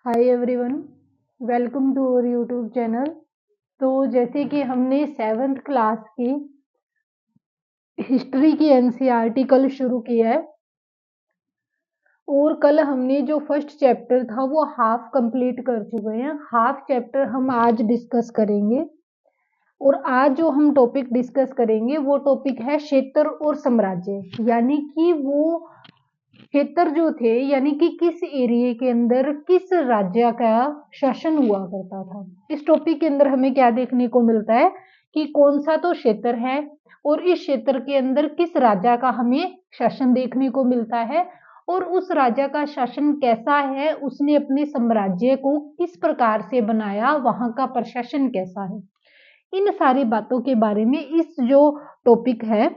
Hi everyone, welcome to our YouTube channel. तो जैसे कि हमने 7th क्लास की हिस्ट्री की एनसीईआरटी कल शुरू किया है और कल हमने जो फर्स्ट चैप्टर था वो हाफ कंप्लीट कर चुके हैं। हाफ चैप्टर हम आज डिस्कस करेंगे और आज जो हम टॉपिक डिस्कस करेंगे वो टॉपिक है क्षेत्र और साम्राज्य, यानी कि वो क्षेत्र जो थे, यानी कि किस एरिया के अंदर किस राज्य का शासन हुआ करता था। इस टॉपिक के अंदर हमें क्या देखने को मिलता है कि कौन सा तो क्षेत्र है और इस क्षेत्र के अंदर किस राजा का हमें शासन देखने को मिलता है और उस राजा का शासन कैसा है, उसने अपने साम्राज्य को किस प्रकार से बनाया, वहां का प्रशासन कैसा है। इन सारी बातों के बारे में इस जो टॉपिक है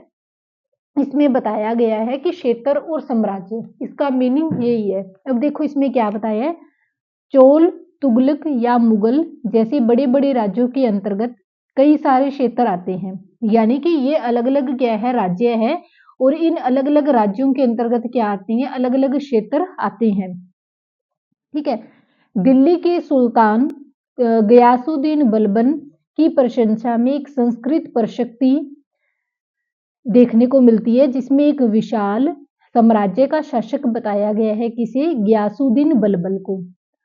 इसमें बताया गया है कि क्षेत्र और साम्राज्य, इसका मीनिंग यही है। अब देखो इसमें क्या बताया है। चोल, तुगलक या मुगल जैसे बड़े बड़े राज्यों के अंतर्गत कई सारे क्षेत्र आते हैं, यानी कि ये अलग अलग क्या है, राज्य है और इन अलग अलग राज्यों के अंतर्गत क्या आती हैं, अलग अलग क्षेत्र आते हैं। ठीक है। दिल्ली के सुल्तान गयासुद्दीन बलबन की प्रशंसा में एक संस्कृत प्रशक्ति देखने को मिलती है, जिसमें एक विशाल साम्राज्य का शासक बताया गया है किसे, गयासुद्दीन बलबन को,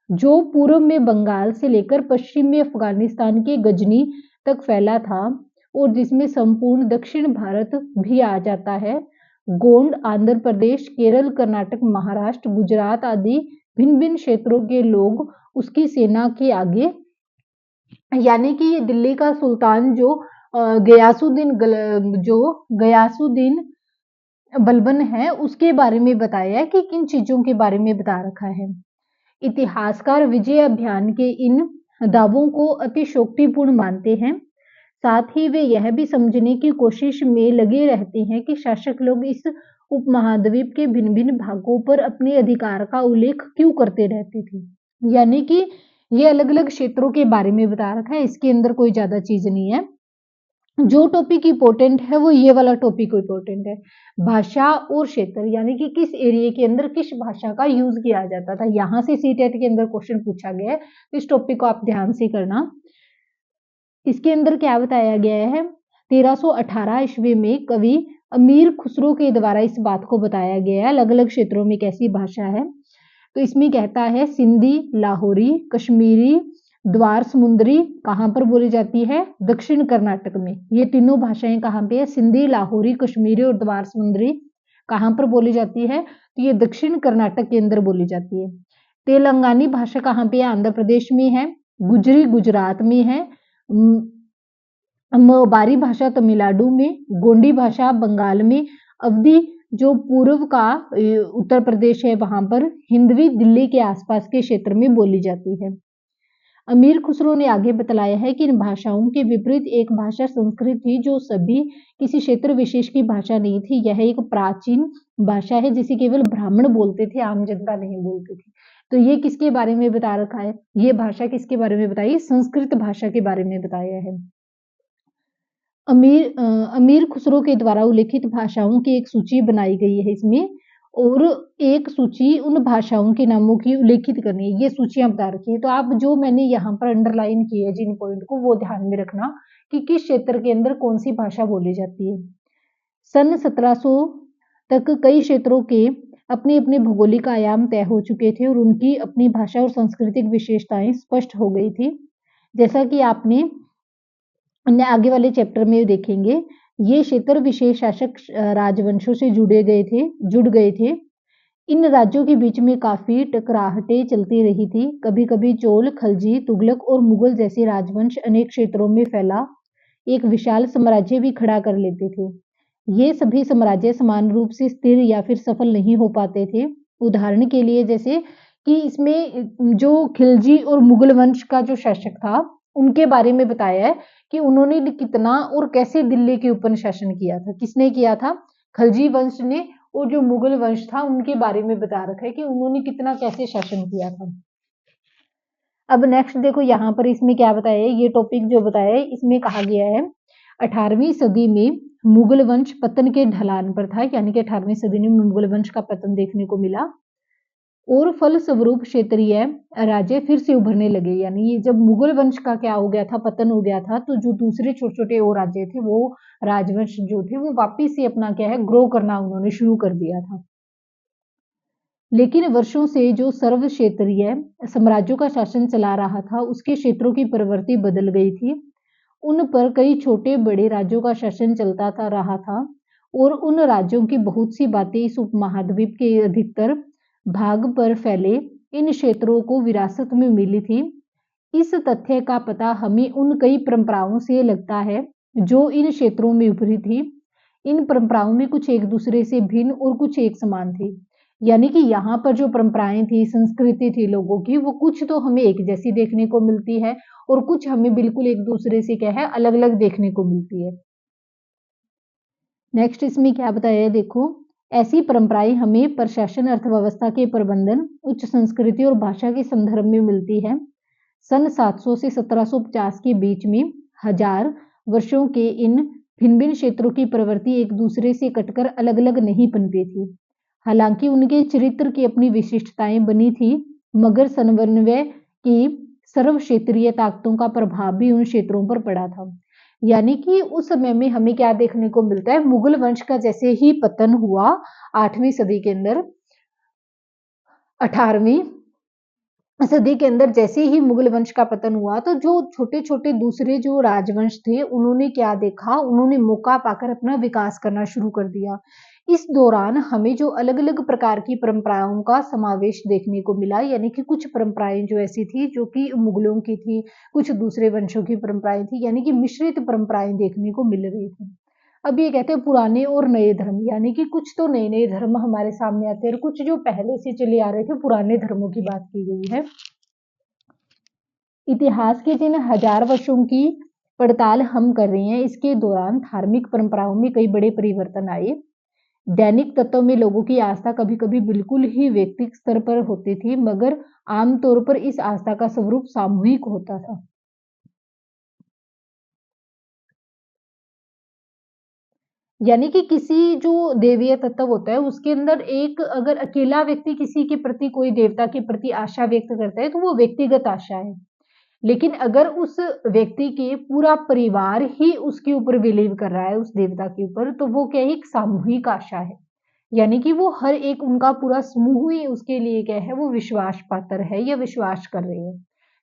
जो पूर्व में बंगाल से लेकर पश्चिम में अफगानिस्तान के गजनी तक फैला था और जिसमें संपूर्ण दक्षिण भारत भी आ जाता है। गोंड, आंध्र प्रदेश, केरल, कर्नाटक, महाराष्ट्र, गुजरात आदि भिन्न भिन्न क्षेत्रों के लोग उसकी सेना के आगे, यानी कि ये दिल्ली का सुल्तान जो गयासुद्दीन बलबन है, उसके बारे में बताया है कि किन चीजों के बारे में बता रखा है। इतिहासकार विजय अभियान के इन दावों को अतिशयोक्तिपूर्ण मानते हैं। साथ ही वे यह भी समझने की कोशिश में लगे रहते हैं कि शासक लोग इस उपमहाद्वीप के भिन्न भिन्न भागों पर अपने अधिकार का उल्लेख क्यों करते रहते थे। यानी कि ये अलग अलग क्षेत्रों के बारे में बता रखा है, इसके अंदर कोई ज्यादा चीज नहीं है। जो टॉपिक इंपॉर्टेंट है वो ये वाला टॉपिक इंपॉर्टेंट है, भाषा और क्षेत्र, यानी कि किस एरिया के अंदर किस भाषा का यूज किया जाता था। यहाँ से सीटेट के अंदर क्वेश्चन पूछा गया है, इस टॉपिक को आप ध्यान से करना। इसके अंदर क्या बताया गया है, 1318 ईस्वी में कवि अमीर खुसरो के द्वारा इस बात को बताया गया है अलग अलग क्षेत्रों में कैसी भाषा है। तो इसमें कहता है सिंधी, लाहौरी, कश्मीरी, द्वार समुद्री कहाँ पर बोली जाती है, दक्षिण कर्नाटक में। ये तीनों भाषाएं कहाँ पे है, सिंधी, लाहौरी, कश्मीरी और द्वार समुद्री कहाँ पर बोली जाती है, तो ये दक्षिण कर्नाटक के अंदर बोली जाती है। तेलंगानी भाषा कहाँ पे है, आंध्र प्रदेश में है। गुजरी गुजरात में है। मबारी भाषा तमिलनाडु में, गोंडी भाषा बंगाल में, अवधी जो पूर्व का उत्तर प्रदेश है वहां पर, हिंदवी दिल्ली के आसपास के क्षेत्र में बोली जाती है। अमीर खुसरो ने आगे बतलाया है कि इन भाषाओं के विपरीत एक भाषा संस्कृत थी, जो सभी किसी क्षेत्र विशेष की भाषा नहीं थी। यह एक प्राचीन भाषा है जिसे केवल ब्राह्मण बोलते थे, आम जनता नहीं बोलती थी। तो ये किसके बारे में बता रखा है, ये भाषा किसके बारे में बताई, संस्कृत भाषा के बारे में बताया है। अमीर खुसरो के द्वारा उल्लेखित भाषाओं की एक सूची बनाई गई है इसमें, और एक सूची उन भाषाओं के नामों की उल्लेखित करनी है। ये सूचियां बता रखी है, तो आप जो मैंने यहाँ पर अंडरलाइन की है जिन पॉइंट को, वो ध्यान में रखना कि किस क्षेत्र के अंदर कौन सी भाषा बोली जाती है। सन 1700 तक कई क्षेत्रों के अपने अपने भौगोलिक आयाम तय हो चुके थे और उनकी अपनी भाषा और सांस्कृतिक विशेषताएं स्पष्ट हो गई थी। जैसा कि आपने आगे वाले चैप्टर में देखेंगे, ये क्षेत्र विशेष शासक राजवंशों से जुड़ गए थे। इन राज्यों के बीच में काफी टकराहटें चलती रही थी। कभी कभी चोल, खलजी, तुगलक और मुगल जैसे राजवंश अनेक क्षेत्रों में फैला एक विशाल साम्राज्य भी खड़ा कर लेते थे। ये सभी साम्राज्य समान रूप से स्थिर या फिर सफल नहीं हो पाते थे। उदाहरण के लिए जैसे कि इसमें जो खिलजी और मुगल वंश का जो शासक था उनके बारे में बताया है कि उन्होंने कितना और कैसे दिल्ली के ऊपर शासन किया था। किसने किया था, खलजी वंश ने, और जो मुगल वंश था उनके बारे में बता रखा है कि उन्होंने कितना कैसे शासन किया था। अब नेक्स्ट देखो यहाँ पर इसमें क्या बताया है, ये टॉपिक जो बताया है इसमें कहा गया है 18वीं सदी में मुगल वंश पतन के ढलान पर था, यानी कि 18वीं सदी में मुगल वंश का पतन देखने को मिला। और फलस्वरूप क्षेत्रीय राज्य फिर से उभरने लगे। यानी ये जब मुगल वंश का क्या हो गया था, पतन हो गया था, तो जो दूसरे छोटे छोटे और राज्य थे, वो राजवंश जो थे, वो वापिस से अपना क्या है, ग्रो करना उन्होंने शुरू कर दिया था। लेकिन वर्षों से जो सर्व क्षेत्रीय साम्राज्यों का शासन चला रहा था, उसके क्षेत्रों की प्रवृत्ति बदल गई थी। उन पर कई छोटे बड़े राज्यों का शासन चलता था रहा था, और उन राज्यों की बहुत सी बातें इस उपमहाद्वीप के अधिकतर भाग पर फैले इन क्षेत्रों को विरासत में मिली थी। इस तथ्य का पता हमें उन कई परंपराओं से लगता है जो इन क्षेत्रों में उभरी थी। इन परंपराओं में कुछ एक दूसरे से भिन्न और कुछ एक समान थी। यानी कि यहाँ पर जो परंपराएं थी, संस्कृति थी लोगों की, वो कुछ तो हमें एक जैसी देखने को मिलती है और कुछ हमें बिल्कुल एक दूसरे से क्या है, अलग अलग देखने को मिलती है। नेक्स्ट इसमें क्या बताया है, देखो। ऐसी परंपराएं हमें प्रशासन, अर्थव्यवस्था के प्रबंधन, उच्च संस्कृति और भाषा के संदर्भ में मिलती है। सन 700 से 1750 के बीच में 1000 वर्षों के इन भिन्न भिन्न क्षेत्रों की प्रवृत्ति एक दूसरे से कटकर अलग अलग नहीं पनपी थी। हालांकि उनके चरित्र की अपनी विशिष्टताएं बनी थी, मगर समन्वय की सर्व क्षेत्रीय ताकतों का प्रभाव भी उन क्षेत्रों पर पड़ा था। यानी कि उस समय में हमें क्या देखने को मिलता है, मुगल वंश का जैसे ही पतन हुआ 8वीं सदी के अंदर, 18वीं सदी के अंदर जैसे ही मुगल वंश का पतन हुआ, तो जो छोटे छोटे दूसरे जो राजवंश थे, उन्होंने क्या देखा, उन्होंने मौका पाकर अपना विकास करना शुरू कर दिया। इस दौरान हमें जो अलग अलग प्रकार की परंपराओं का समावेश देखने को मिला, यानी कि कुछ परंपराएं जो ऐसी थी जो कि मुगलों की थी, कुछ दूसरे वंशों की परंपराएं थी, यानी कि मिश्रित परंपराएं देखने को मिल रही थी। अब ये कहते हैं पुराने और नए धर्म, यानी कि कुछ तो नए नए धर्म हमारे सामने आते हैं और कुछ जो पहले से चले आ रहे थे पुराने धर्मों की बात की गई है। इतिहास के जिन 1000 वर्षों की पड़ताल हम कर रहे हैं, इसके दौरान धार्मिक परंपराओं में कई बड़े परिवर्तन आए। दैनिक तत्वों में लोगों की आस्था कभी कभी बिल्कुल ही व्यक्तिगत स्तर पर होती थी, मगर आमतौर पर इस आस्था का स्वरूप सामूहिक होता था। यानी कि किसी जो देवीय तत्व होता है, उसके अंदर एक अगर अकेला व्यक्ति किसी के प्रति, कोई देवता के प्रति आशा व्यक्त करता है, तो वो व्यक्तिगत आशा है। लेकिन अगर उस व्यक्ति के पूरा परिवार ही उसके ऊपर बिलीव कर रहा है, उस देवता के ऊपर, तो वो क्या है, एक सामूहिक आशा है। यानी कि वो हर एक, उनका पूरा समूह ही उसके लिए क्या है, वो विश्वास पात्र है या विश्वास कर रहे हैं।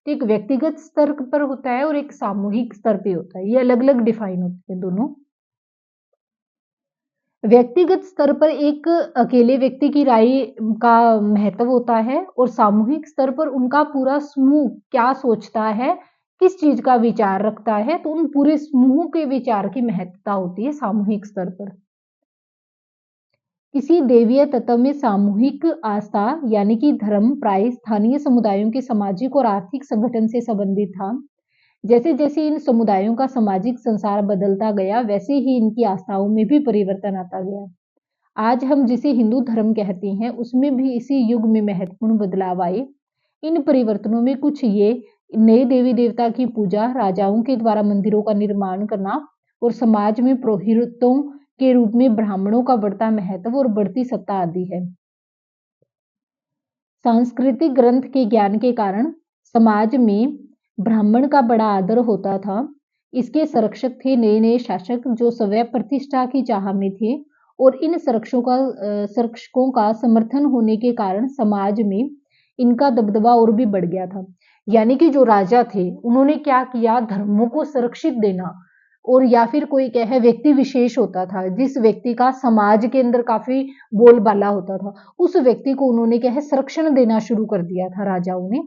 तो एक व्यक्तिगत स्तर पर होता है और एक सामूहिक स्तर पे होता है, ये अलग अलग डिफाइन होते हैं दोनों। व्यक्तिगत स्तर पर एक अकेले व्यक्ति की राय का महत्व होता है, और सामूहिक स्तर पर उनका पूरा समूह क्या सोचता है, किस चीज का विचार रखता है, तो उन पूरे समूह के विचार की महत्ता होती है सामूहिक स्तर पर। किसी देवीय तत्व में सामूहिक आस्था, यानी कि धर्म, प्राय स्थानीय समुदायों के सामाजिक और आर्थिक संगठन से संबंधित था। जैसे जैसे इन समुदायों का सामाजिक संसार बदलता गया, वैसे ही इनकी आस्थाओं में भी परिवर्तन आता गया। आज हम जिसे हिंदू धर्म कहते हैं, उसमें भी इसी युग में महत्वपूर्ण बदलाव आए। इन परिवर्तनों में कुछ ये नए देवी देवता की पूजा, राजाओं के द्वारा मंदिरों का निर्माण करना, और समाज में पुरोहितों के रूप में ब्राह्मणों का बढ़ता महत्व और बढ़ती सत्ता आदि है। सांस्कृतिक ग्रंथ के ज्ञान के कारण समाज में ब्राह्मण का बड़ा आदर होता था। इसके संरक्षक थे नए नए शासक, जो स्वयं प्रतिष्ठा की चाह में थे, और इन संरक्षकों का समर्थन होने के कारण समाज में इनका दबदबा और भी बढ़ गया था। यानी कि जो राजा थे, उन्होंने क्या किया, धर्मों को संरक्षित देना, और या फिर कोई क्या है, व्यक्ति विशेष होता था जिस व्यक्ति का समाज के अंदर काफी बोलबाला होता था, उस व्यक्ति को उन्होंने क्या है, संरक्षण देना शुरू कर दिया था राजाओं ने।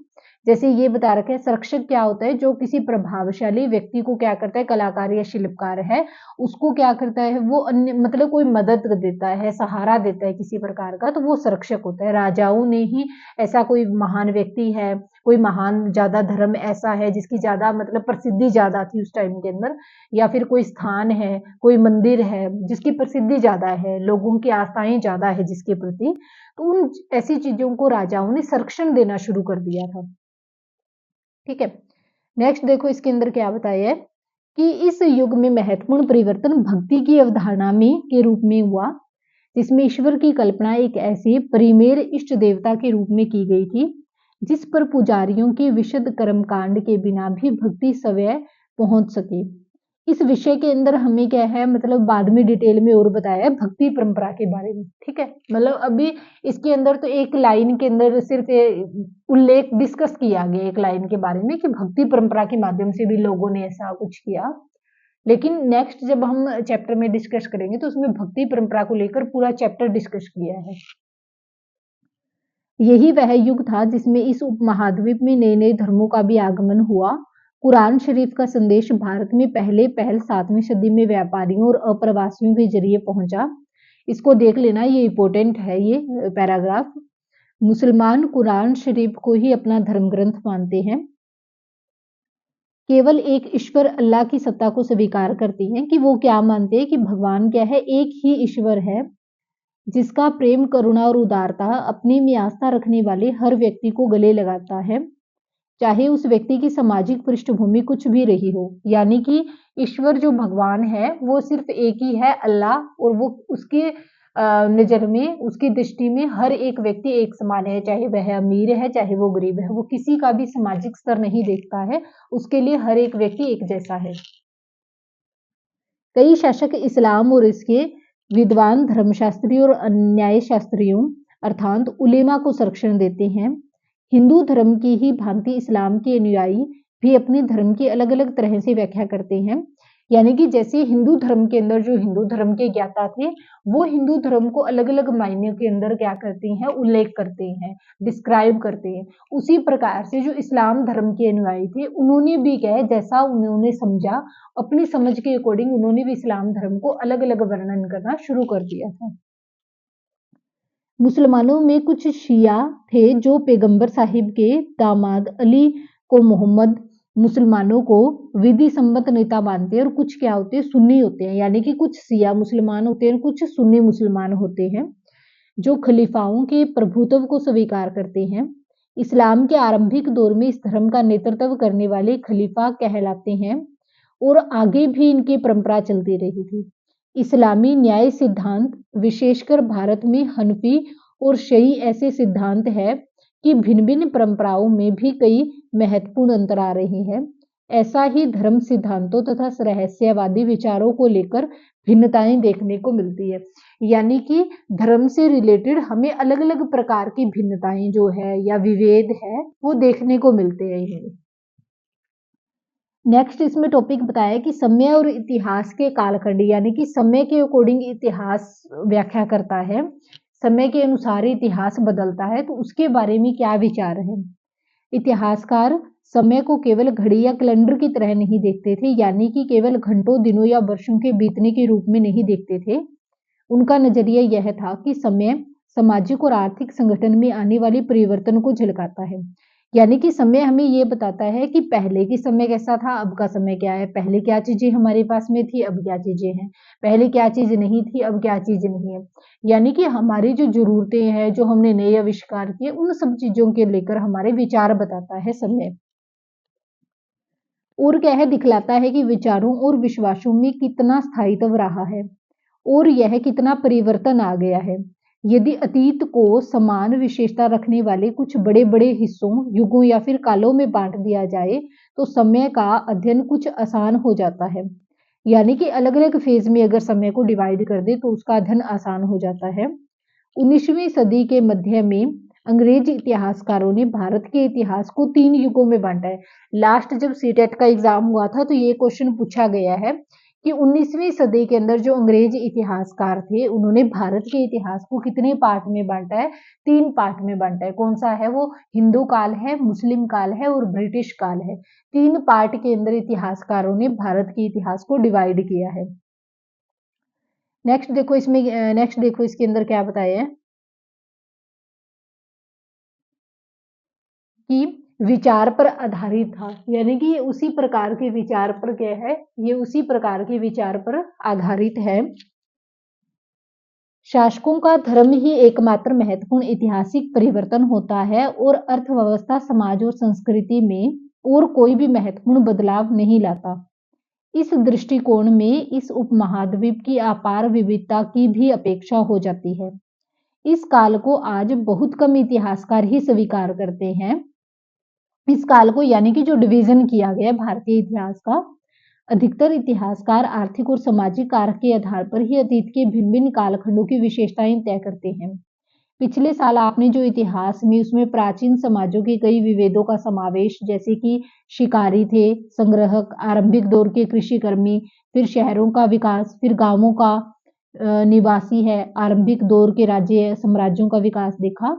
जैसे ये बता रखा है, संरक्षक क्या होता है, जो किसी प्रभावशाली व्यक्ति को क्या करता है, कलाकार या शिल्पकार है, उसको क्या करता है, वो अन्य मतलब कोई मदद देता है, सहारा देता है किसी प्रकार का, तो वो संरक्षक होता है। राजाओं ने ही ऐसा कोई महान व्यक्ति है, कोई महान ज्यादा धर्म ऐसा है जिसकी ज्यादा मतलब प्रसिद्धि ज्यादा थी उस टाइम के अंदर, या फिर कोई स्थान है, कोई मंदिर है जिसकी प्रसिद्धि ज्यादा है, लोगों की आस्थाएं ज्यादा है जिसके प्रति, तो उन ऐसी चीजों को राजाओं ने संरक्षण देना शुरू कर दिया था। ठीक है। नेक्स्ट देखो इसके अंदर क्या बताया है कि इस युग में महत्वपूर्ण परिवर्तन भक्ति की अवधारणा में के रूप में हुआ। जिसमें ईश्वर की कल्पना एक ऐसे परिमेय इष्ट देवता के रूप में की गई थी जिस पर पुजारियों के विशद कर्मकांड के बिना भी भक्ति स्वयं पहुंच सके। इस विषय के अंदर हमें क्या है, मतलब बाद में डिटेल में और बताया है भक्ति परंपरा के बारे में, ठीक है। मतलब अभी इसके अंदर तो एक लाइन के अंदर सिर्फ उल्लेख डिस्कस किया गया एक लाइन के बारे में कि भक्ति परंपरा के माध्यम से भी लोगों ने ऐसा कुछ किया, लेकिन नेक्स्ट जब हम चैप्टर में डिस्कस करेंगे तो उसमें भक्ति परंपरा को लेकर पूरा चैप्टर डिस्कस किया है। यही वह युग था जिसमें इस उपमहाद्वीप में नए नए धर्मों का भी आगमन हुआ। कुरान शरीफ का संदेश भारत में पहल 7वीं सदी में व्यापारियों और अप्रवासियों के जरिए पहुंचा। इसको देख लेना, ये इंपॉर्टेंट है ये पैराग्राफ। मुसलमान कुरान शरीफ को ही अपना धर्म ग्रंथ मानते हैं, केवल एक ईश्वर अल्लाह की सत्ता को स्वीकार करती हैं। कि वो क्या मानते हैं कि भगवान क्या है, एक ही ईश्वर है जिसका प्रेम, करुणा और उदारता अपने में आस्था रखने वाले हर व्यक्ति को गले लगाता है, चाहे उस व्यक्ति की सामाजिक पृष्ठभूमि कुछ भी रही हो। यानी कि ईश्वर जो भगवान है वो सिर्फ एक ही है, अल्लाह, और वो उसके नजर में, उसकी दृष्टि में हर एक व्यक्ति एक समान है, चाहे वह अमीर है चाहे वो गरीब है। वो किसी का भी सामाजिक स्तर नहीं देखता है, उसके लिए हर एक व्यक्ति एक जैसा है। कई शासक इस्लाम और इसके विद्वान धर्मशास्त्री और न्याय शास्त्रियों अर्थात उलेमा को संरक्षण देते हैं। हिंदू धर्म की ही भांति इस्लाम के अनुयायी भी अपने धर्म की अलग अलग तरह से व्याख्या करते हैं। यानी कि जैसे हिंदू धर्म के अंदर जो हिंदू धर्म के ज्ञाता थे वो हिंदू धर्म को अलग अलग मायने के अंदर क्या करते हैं, उल्लेख करते हैं, डिस्क्राइब करते हैं। उसी प्रकार से जो इस्लाम धर्म के अनुयायी थे उन्होंने भी क्या है, जैसा उन्होंने समझा अपनी समझ के अकॉर्डिंग उन्होंने भी इस्लाम धर्म को अलग अलग वर्णन करना शुरू कर दिया था। मुसलमानों में कुछ शिया थे जो पैगंबर साहिब के दामाद अली को मोहम्मद मुसलमानों को विधि सम्मत नेता मानते हैं। और कुछ क्या होते हैं, सुन्नी होते हैं। यानी कि कुछ शिया मुसलमान होते हैं, कुछ सुन्नी मुसलमान होते हैं जो खलीफाओं के प्रभुत्व को स्वीकार करते हैं। इस्लाम के आरंभिक दौर में इस धर्म का नेतृत्व करने वाले खलीफा कहलाते हैं और आगे भी इनकी परंपरा चलती रही थी। इस्लामी न्याय सिद्धांत विशेषकर भारत में हनफी और शई ऐसे सिद्धांत है कि भिन्न भिन्न परंपराओं में भी कई महत्वपूर्ण अंतर आ रहे हैं। ऐसा ही धर्म सिद्धांतों तथा रहस्यवादी विचारों को लेकर भिन्नताएं देखने को मिलती है। यानी कि धर्म से रिलेटेड हमें अलग अलग प्रकार की भिन्नताएं जो है या विभेद है वो देखने को मिलते हैं। नेक्स्ट इसमें टॉपिक बताया कि समय और इतिहास के कालखंड, यानी कि समय के अकॉर्डिंग इतिहास व्याख्या करता है, समय के अनुसार इतिहास बदलता है, तो उसके बारे में क्या विचार है। इतिहासकार समय को केवल घड़ी या कैलेंडर की तरह नहीं देखते थे, यानी कि केवल घंटों, दिनों या वर्षों के बीतने के रूप में नहीं देखते थे। उनका नजरिया यह था कि समय सामाजिक और आर्थिक संगठन में आने वाले परिवर्तन को झलकाता है। यानी कि समय हमें ये बताता है कि पहले की समय कैसा था, अब का समय क्या है, पहले क्या चीजें हमारे पास में थी, अब क्या चीजें हैं, पहले क्या चीज नहीं थी, अब क्या चीज नहीं है। यानी कि हमारी जो जरूरतें हैं, जो हमने नए आविष्कार किए, उन सब चीजों के लेकर हमारे विचार बताता है समय। और क्या है, दिखलाता है कि विचारों और विश्वासों में कितना स्थायित्व रहा है और यह कितना परिवर्तन आ गया है। यदि अतीत को समान विशेषता रखने वाले कुछ बड़े बड़े हिस्सों, युगों या फिर कालों में बांट दिया जाए तो समय का अध्ययन कुछ आसान हो जाता है। यानी कि अलग अलग फेज में अगर समय को डिवाइड कर दे तो उसका अध्ययन आसान हो जाता है। 19वीं सदी के मध्य में अंग्रेज इतिहासकारों ने भारत के इतिहास को 3 युगों में बांटा है। लास्ट जब सीटेट का एग्जाम हुआ था तो ये क्वेश्चन पूछा गया है कि 19वीं सदी के अंदर जो अंग्रेज इतिहासकार थे उन्होंने भारत के इतिहास को कितने पार्ट में बांटा है, 3 पार्ट में बांटा है। कौन सा है वो, हिंदू काल है, मुस्लिम काल है और ब्रिटिश काल है। 3 पार्ट के अंदर इतिहासकारों ने भारत के इतिहास को डिवाइड किया है। नेक्स्ट देखो इसके अंदर क्या बताया है कि विचार पर आधारित था। यानी कि ये उसी प्रकार के विचार पर क्या है, ये उसी प्रकार के विचार पर आधारित है। शासकों का धर्म ही एकमात्र महत्वपूर्ण ऐतिहासिक परिवर्तन होता है और अर्थव्यवस्था, समाज और संस्कृति में और कोई भी महत्वपूर्ण बदलाव नहीं लाता। इस दृष्टिकोण में इस उपमहाद्वीप की अपार विविधता की भी अपेक्षा हो जाती है। इस काल को आज बहुत कम इतिहासकार ही स्वीकार करते हैं। इस काल को यानी कि जो डिवीजन किया गया भारतीय इतिहास का, अधिकतर इतिहासकार आर्थिक और सामाजिक कारक के आधार पर ही अतीत के भिन्न भिन्न कालखंडों की विशेषताएं तय करते हैं। पिछले साल आपने जो इतिहास में उसमें प्राचीन समाजों के कई विभेदों का समावेश, जैसे कि शिकारी थे, संग्रहक, आरंभिक दौर के कृषि कर्मी, फिर शहरों का विकास, फिर गांवों का निवासी है, आरंभिक दौर के राज्य साम्राज्यों का विकास देखा।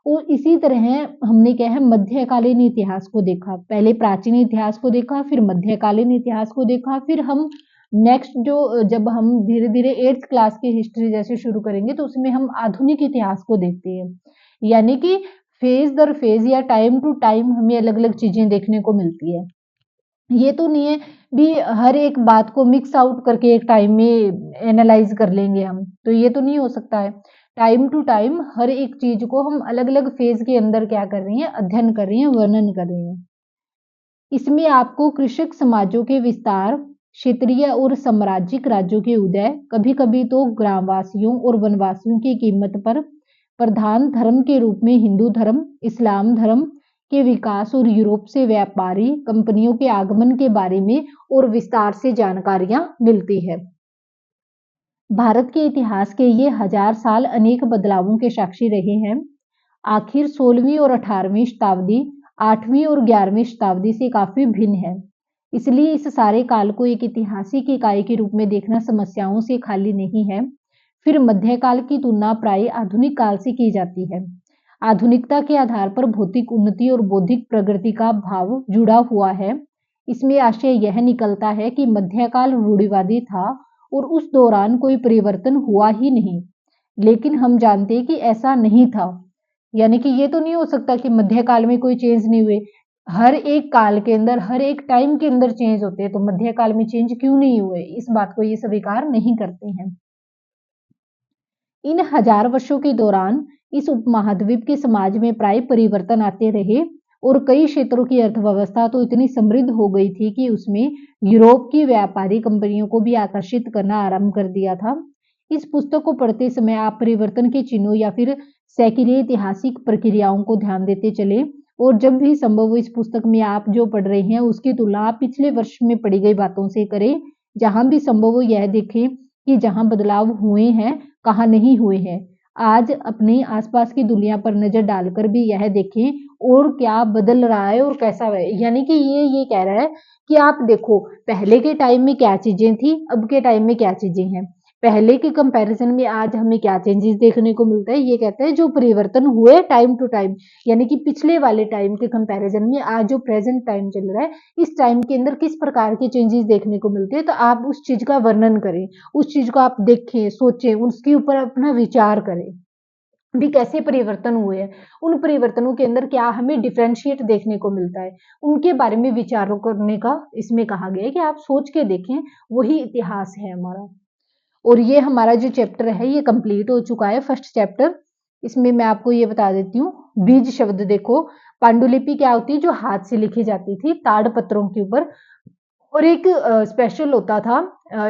और इसी तरह हमने क्या है मध्यकालीन इतिहास को देखा। पहले प्राचीन इतिहास को देखा, फिर मध्यकालीन इतिहास को देखा, फिर हम नेक्स्ट जो जब हम धीरे धीरे 8th क्लास की हिस्ट्री जैसे शुरू करेंगे तो उसमें हम आधुनिक इतिहास को देखते हैं। यानी कि फेज दर फेज या टाइम टू टाइम हमें अलग अलग चीजें देखने को मिलती है। ये तो नहीं है भी हर एक बात को मिक्स आउट करके एक टाइम में एनालाइज कर लेंगे हम, तो ये तो नहीं हो सकता है। टाइम टू टाइम हर एक चीज को हम अलग अलग फेज के अंदर क्या कर रही हैं, अध्ययन कर रही हैं, वर्णन कर रही हैं। इसमें आपको कृषक समाजों के विस्तार, क्षेत्रीय और साम्राज्यिक राज्यों के उदय, कभी कभी तो ग्रामवासियों और वनवासियों की कीमत पर, प्रधान धर्म के रूप में हिंदू धर्म, इस्लाम धर्म के विकास और यूरोप से व्यापारी कंपनियों के आगमन के बारे में और विस्तार से जानकारियां मिलती है। भारत के इतिहास के ये 1000 साल अनेक बदलावों के साक्षी रहे हैं। आखिर 16वीं और 18वीं शताब्दी 8वीं और 11वीं शताब्दी से काफी भिन्न है। इसलिए इस सारे काल को एक ऐतिहासिक इकाई के रूप में देखना समस्याओं से खाली नहीं है। फिर मध्यकाल की तुलना प्राय आधुनिक काल से की जाती है। आधुनिकता के आधार पर भौतिक उन्नति और बौद्धिक प्रगति का भाव जुड़ा हुआ है। इसमें आशय यह निकलता है कि मध्यकाल रूढ़िवादी था और उस दौरान कोई परिवर्तन हुआ ही नहीं। लेकिन हम जानते हैं कि ऐसा नहीं था। यानी कि ये तो नहीं हो सकता कि मध्यकाल में कोई चेंज नहीं हुए। हर एक काल के अंदर, हर एक टाइम के अंदर चेंज होते हैं, तो मध्यकाल में चेंज क्यों नहीं हुए, इस बात को ये स्वीकार नहीं करते हैं। इन 1000 वर्षों के दौरान इस उपमहाद्वीप के समाज में प्राय परिवर्तन आते रहे और कई क्षेत्रों की अर्थव्यवस्था तो इतनी समृद्ध हो गई थी कि उसमें यूरोप की व्यापारी कंपनियों को भी आकर्षित करना आरंभ कर दिया था। इस पुस्तक को पढ़ते समय आप परिवर्तन के चिन्हों या फिर सैकड़े ऐतिहासिक प्रक्रियाओं को ध्यान देते चले, और जब भी संभव हो इस पुस्तक में आप जो पढ़ रहे हैं उसकी तुलना आप पिछले वर्ष में पढ़ी गई बातों से करें। जहां भी संभव हो यह देखें कि जहां बदलाव हुए हैं कहाँ नहीं हुए हैं। आज अपने आसपास की दुनिया पर नजर डालकर भी यह देखें और क्या बदल रहा है और कैसा है। यानी कि ये कह रहा है कि आप देखो पहले के टाइम में क्या चीजें थी, अब के टाइम में क्या चीजें हैं, पहले के कंपैरिजन में आज हमें क्या चेंजेस देखने को मिलता है। ये कहता है जो परिवर्तन हुए टाइम टू टाइम, यानी कि पिछले वाले टाइम के कंपैरिजन में आज जो प्रेजेंट टाइम चल रहा है इस टाइम के अंदर किस प्रकार के चेंजेस देखने को मिलते हैं। तो आप उस चीज का वर्णन करें, उस चीज को आप देखें, सोचें, उसके ऊपर अपना विचार करें भी कैसे परिवर्तन हुए हैं, उन परिवर्तनों के अंदर क्या हमें डिफरेंशिएट देखने को मिलता है, उनके बारे में विचारों करने का इसमें कहा गया है कि आप सोच के देखें। वही इतिहास है हमारा। और ये हमारा जो चैप्टर है ये कंप्लीट हो चुका है, फर्स्ट चैप्टर। इसमें मैं आपको ये बता देती हूँ, बीज शब्द देखो। पांडुलिपि क्या होती है, जो हाथ से लिखी जाती थी ताड़ पत्रों के ऊपर। और एक स्पेशल होता था,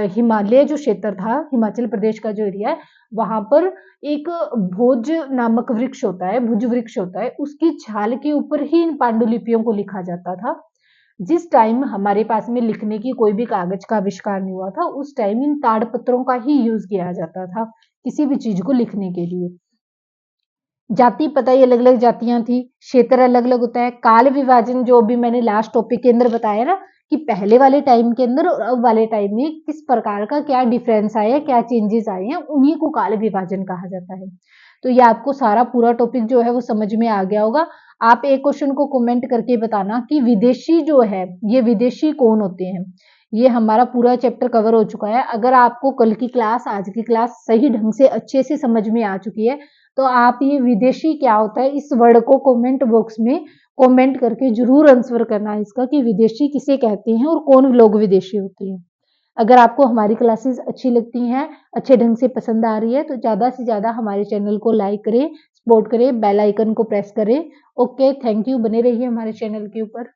हिमालय जो क्षेत्र था, हिमाचल प्रदेश का जो एरिया है वहां पर एक भोज नामक वृक्ष होता है, भुज वृक्ष होता है, उसकी छाल के ऊपर ही इन पांडुलिपियों को लिखा जाता था। जिस टाइम हमारे पास में लिखने की कोई भी कागज का आविष्कार नहीं हुआ था उस टाइम इन ताड़ पत्रों का ही यूज किया जाता था किसी भी चीज को लिखने के लिए। जाति पता ही अलग अलग जातियां थी, क्षेत्र अलग अलग होता है। काल विभाजन जो भी मैंने लास्ट टॉपिक के अंदर बताया ना कि पहले वाले टाइम के अंदर और अब वाले टाइम में किस प्रकार का क्या डिफरेंस आया, क्या चेंजेस आए हैं, उन्हीं को काल विभाजन कहा जाता है। तो ये आपको सारा पूरा टॉपिक जो है वो समझ में आ गया होगा। आप एक क्वेश्चन को कमेंट करके बताना कि विदेशी जो है ये विदेशी कौन होते हैं। ये हमारा पूरा चैप्टर कवर हो चुका है। अगर आपको कल की क्लास, आज की क्लास सही ढंग से अच्छे से समझ में आ चुकी है तो आप ये विदेशी क्या होता है इस वर्ड को कमेंट बॉक्स में कमेंट करके जरूर आंसर करना है इसका कि विदेशी किसे कहते हैं और कौन लोग विदेशी होते हैं। अगर आपको हमारी क्लासेस अच्छी लगती हैं, अच्छे ढंग से पसंद आ रही है तो ज़्यादा से ज़्यादा हमारे चैनल को लाइक करें, सपोर्ट करें, बेल आइकन को प्रेस करें। ओके, थैंक यू, बने रहिए हमारे चैनल के ऊपर।